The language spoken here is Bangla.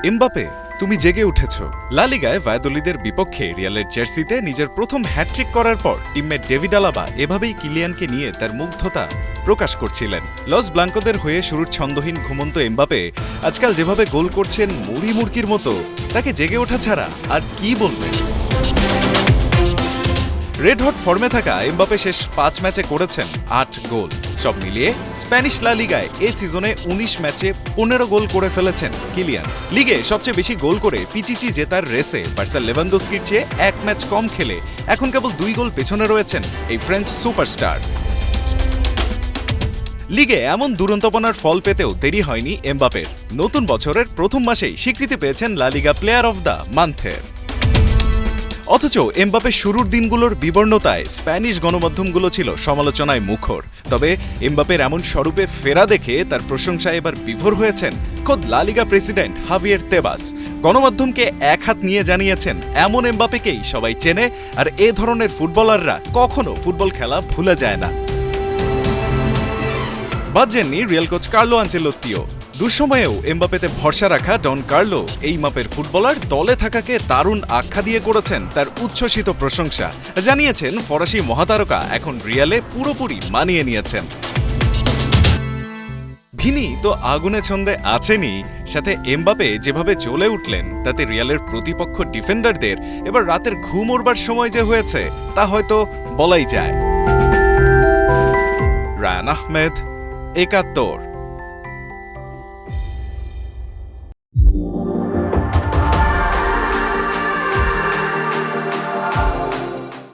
এমবাপে, তুমি জেগে উঠেছ। লা লিগায় ভায়াদোলিদের বিপক্ষে রিয়ালের জার্সিতে নিজের প্রথম হ্যাটট্রিক করার পর টিমমেট ডেভিড আলাবা এভাবেই কিলিয়ানকে নিয়ে তার মুগ্ধতা প্রকাশ করছিলেন। লস ব্লাঙ্কোদের হয়ে শুরুর ছন্দহীন ঘুমন্ত এমবাপে আজকাল যেভাবে গোল করছেন মুড়ি মুরগির মতো, তাকে জেগে ওঠা ছাড়া আর কি বলবেন। রেড হট ফর্মে থাকা এমবাপে শেষ 5 ম্যাচে করেছেন 8 গোল। সব মিলিয়ে স্প্যানিশ লা লিগায় এই সিজনে 19 ম্যাচে 15 গোল করে ফেলেছেন কিলিয়ান। লিগে সবচেয়ে বেশি গোল করে পিচিচি জেতার রেসে বার্সা লেভানদোস্কির চেয়ে 1 ম্যাচ কম খেলে এখন কেবল 2 গোল পেছনে রয়েছেন এই ফ্রেঞ্চ সুপারস্টার। লিগে এমন দুরন্তপনার ফল পেতেও দেরি হয়নি এমবাপের। নতুন বছরের প্রথম মাসেই স্বীকৃতি পেয়েছেন লা লিগা প্লেয়ার অফ দ্য মান্থের। অথচ এমবাপের শুরুর দিনগুলোর বিবর্ণতায় স্প্যানিশ গণমাধ্যমগুলো ছিল সমালোচনায় মুখর। তবে এমবাপের এমন স্বরূপে ফেরা দেখে তার প্রশংসায় এবার বিভোর হয়েছেন খোদ লা লিগা প্রেসিডেন্ট হাভিয়ের তেবাস। গণমাধ্যমকে এক হাত নিয়ে জানিয়েছেন এমন এমবাপেকেই সবাই চেনে, আর এ ধরনের ফুটবলাররা কখনো ফুটবল খেলা ভুলে যায় না। বাদ যাননি রিয়াল কোচ কার্লো আনচেলোত্তিও। দুঃসময়েও এমবাপেতে ভরসা রাখা ডন কার্লো এই মাপের ফুটবলার দলে থাকাকে দারুণ আখ্যা দিয়ে করেছেন তার উচ্ছ্বসিত প্রশংসা। জানিয়েছেন ফরাসি মহাতারকা এখন রিয়ালে পুরোপুরি মানিয়ে নিয়েছেন। ভিনি তো আগুনে ছন্দে আছেনই, সাথে এমবাপে যেভাবে জ্বলে উঠলেন তাতে রিয়ালের প্রতিপক্ষ ডিফেন্ডারদের এবার রাতের ঘুম ওড়বার সময় যে হয়েছে তা হয়তো বলাই যায়। রায়ান আহমেদ, ৭১।